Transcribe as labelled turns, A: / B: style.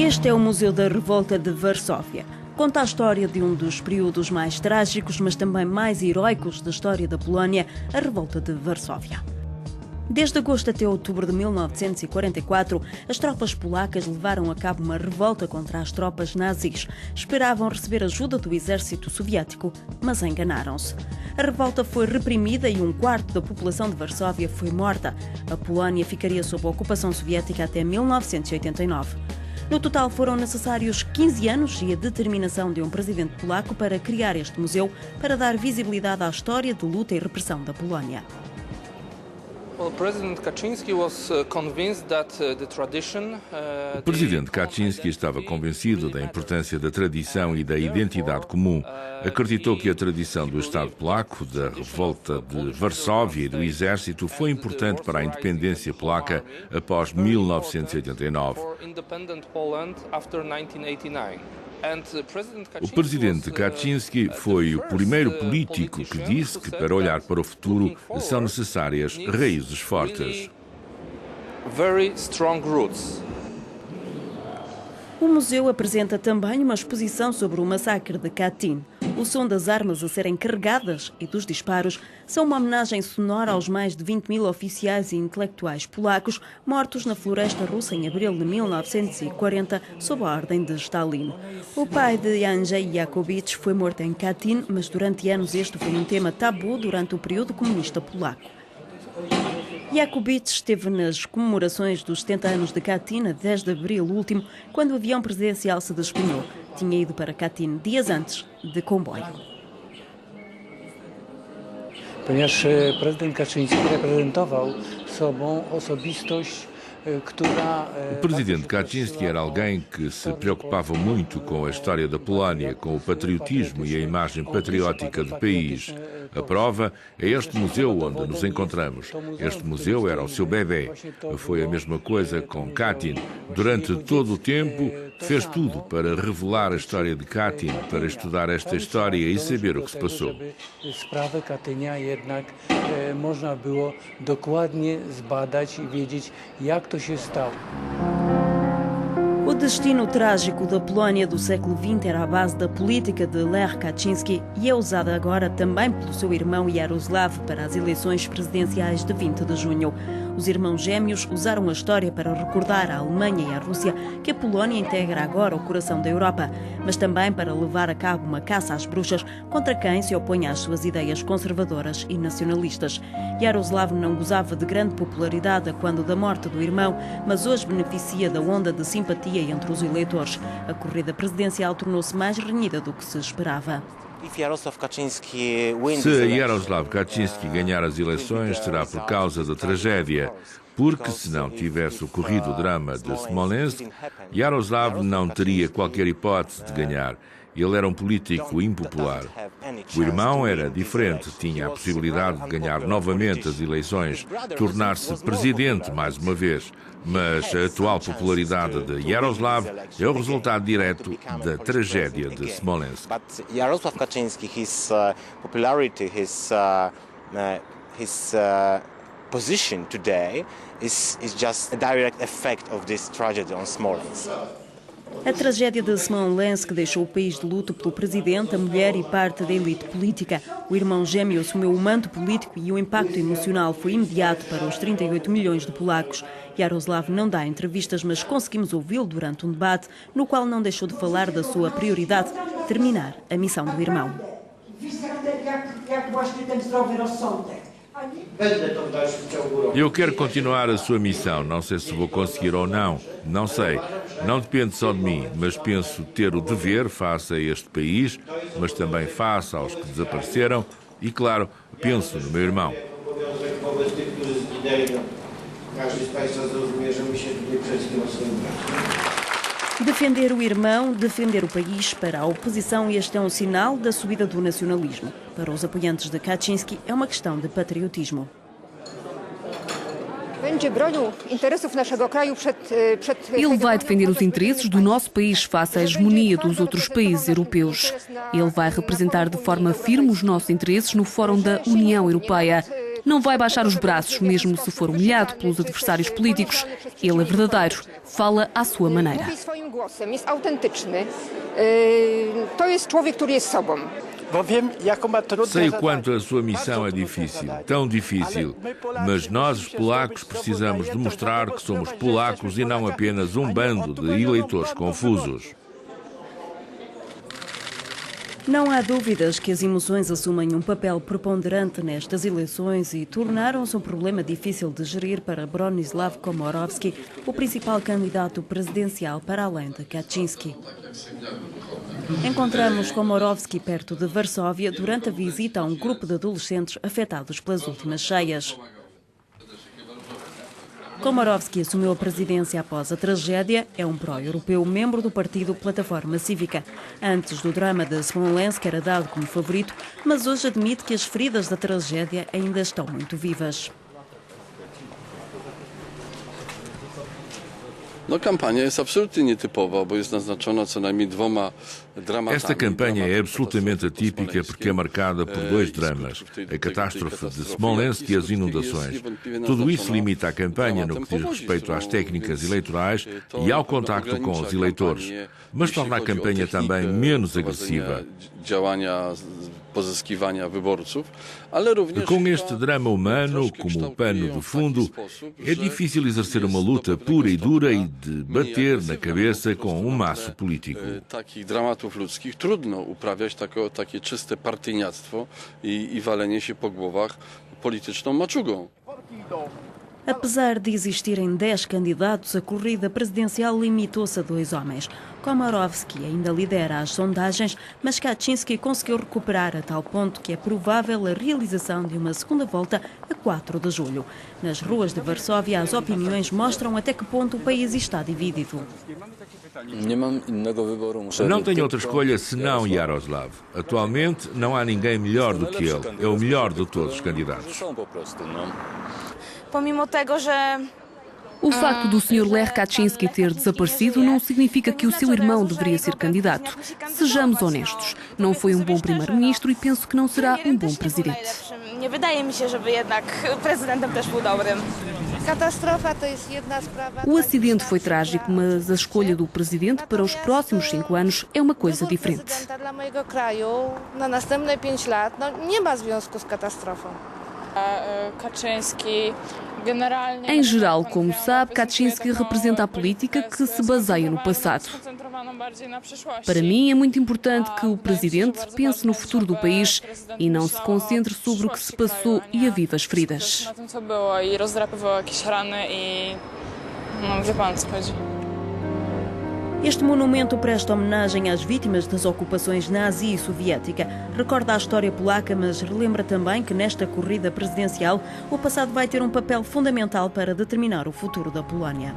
A: Este é o Museu da Revolta de Varsóvia. Conta a história de um dos períodos mais trágicos, mas também mais heroicos da história da Polónia, a Revolta de Varsóvia. Desde agosto até outubro de 1944, as tropas polacas levaram a cabo uma revolta contra as tropas nazis. Esperavam receber ajuda do exército soviético, mas enganaram-se. A revolta foi reprimida e um quarto da população de Varsóvia foi morta. A Polónia ficaria sob a ocupação soviética até 1989. No total foram necessários 15 anos e a determinação de um presidente polaco para criar este museu para dar visibilidade à história de luta e repressão da Polónia.
B: O presidente
C: Kaczynski estava convencido da importância da tradição e da identidade comum. Acreditou que a tradição do Estado polaco, da revolta de Varsóvia e do exército foi importante para a independência polaca após 1989. O presidente Kaczynski foi o primeiro político que disse que, para olhar para o futuro, são necessárias raízes fortes.
A: O museu apresenta também uma exposição sobre o massacre de Katyn. O som das armas a serem carregadas e dos disparos são uma homenagem sonora aos mais de 20 mil oficiais e intelectuais polacos mortos na floresta russa em abril de 1940 sob a ordem de Stalin. O pai de Andrzej Jakubowicz foi morto em Katyn, mas durante anos este foi um tema tabu durante o período comunista polaco. Jakubowicz esteve nas comemorações dos 70 anos de Katyn a 10 de abril último, quando o avião presidencial se despenhou. Tinha ido para Katyn dias antes, de comboio.
D: Ponieważ prezydent Kaczyński reprezentował sobą osobistość.
C: O presidente Kaczynski era alguém que se preocupava muito com a história da Polónia, com o patriotismo e a imagem patriótica do país. A prova é este museu onde nos encontramos. Este museu era o seu bebê. Foi a mesma coisa com Katyn. Durante todo o tempo, fez tudo para revelar a história de Katyn, para estudar esta história e saber o que se passou.
D: Sprawę Katynia jednak można było dokładnie zbadać i wiedzieć, jak to się stało.
A: O destino trágico da Polónia do século XX era a base da política de Lech Kaczynski e é usada agora também pelo seu irmão Jaroslav para as eleições presidenciais de 20 de junho. Os irmãos gêmeos usaram a história para recordar à Alemanha e à Rússia que a Polónia integra agora o coração da Europa, mas também para levar a cabo uma caça às bruxas contra quem se opõe às suas ideias conservadoras e nacionalistas. Jaroslav não gozava de grande popularidade quando da morte do irmão, mas hoje beneficia da onda de simpatia entre os eleitores. A corrida presidencial tornou-se mais renhida do que se esperava.
C: Se Jaroslav Kaczynski ganhar as eleições, será por causa da tragédia. Porque se não tivesse ocorrido o drama de Smolensk, Jaroslav não teria qualquer hipótese de ganhar. Ele era um político impopular. O irmão era diferente, tinha a possibilidade de ganhar novamente as eleições, tornar-se presidente mais uma vez. Mas a atual popularidade de Jaroslav é o resultado direto da tragédia de Smolensk.
E: Jaroslav Kaczynski, his popularity, his position today is just a direct effect of this tragedy on Smolensk.
A: A tragédia de Smolensk deixou o país de luto pelo presidente, a mulher e parte da elite política. O irmão gêmeo assumiu o manto político e o impacto emocional foi imediato para os 38 milhões de polacos. Jaroslav não dá entrevistas, mas conseguimos ouvi-lo durante um debate no qual não deixou de falar da sua prioridade, terminar a missão do irmão.
C: Eu quero continuar a sua missão. Não sei se vou conseguir ou não. Não sei. Não depende só de mim, mas penso ter o dever face a este país, mas também face aos que desapareceram e, claro, penso no meu irmão.
A: Defender o irmão, defender o país. Para a oposição, este é um sinal da subida do nacionalismo. Para os apoiantes de Kaczynski, é uma questão de patriotismo.
F: Ele vai defender os interesses do nosso país face à hegemonia dos outros países europeus. Ele vai representar de forma firme os nossos interesses no Fórum da União Europeia. Não vai baixar os braços, mesmo se for humilhado pelos adversários políticos. Ele é verdadeiro, fala à sua maneira.
G: Jest autentyczny. To jest człowiek, który jest sobą.
C: Sei o quanto a sua missão é difícil, tão difícil, mas nós, os polacos, precisamos demonstrar que somos polacos e não apenas um bando de eleitores confusos.
A: Não há dúvidas que as emoções assumem um papel preponderante nestas eleições e tornaram-se um problema difícil de gerir para Bronislaw Komorowski, o principal candidato presidencial para além de Kaczynski. Encontramos Komorowski perto de Varsóvia durante a visita a um grupo de adolescentes afetados pelas últimas cheias. Komorowski assumiu a presidência após a tragédia, é um pró-europeu, membro do partido Plataforma Cívica. Antes do drama de Smolensk era dado como favorito, mas hoje admite que as feridas da tragédia ainda estão muito vivas.
C: Esta campanha é absolutamente atípica porque é marcada por dois dramas, a catástrofe de Smolensk e as inundações. Tudo isso limita a campanha no que diz respeito às técnicas eleitorais e ao contacto com os eleitores, mas torna a campanha também menos agressiva. Com este drama humano como pano de fundo, é difícil exercer uma luta pura e dura e de bater na cabeça com um maço político.
H: Ludzkich trudno uprawiać takie czyste partyjniactwo i walenie się po głowach polityczną maczugą.
A: Apesar de existirem 10 candidatos, a corrida presidencial limitou-se a 2 homens. Komorowski ainda lidera as sondagens, mas Kaczynski conseguiu recuperar a tal ponto que é provável a realização de uma segunda volta a 4 de julho. Nas ruas de Varsóvia, as opiniões mostram até que ponto o país está dividido.
C: Não tenho outra escolha senão Jaroslaw. Atualmente não há ninguém melhor do que ele. É o melhor de todos os candidatos.
F: O facto do Sr. Lech Kaczynski ter desaparecido não significa que o seu irmão deveria ser candidato. Sejamos honestos, não foi um bom primeiro-ministro e penso que não será um bom presidente. O acidente foi trágico, mas a escolha do presidente para os próximos 5 anos é uma coisa diferente. Em geral, como sabe, Kaczynski representa a política que se baseia no passado. Para mim é muito importante que o presidente pense no futuro do país e não se concentre sobre o que se passou e avive as feridas.
A: Este monumento presta homenagem às vítimas das ocupações nazi e soviética. Recorda a história polaca, mas relembra também que nesta corrida presidencial o passado vai ter um papel fundamental para determinar o futuro da Polónia.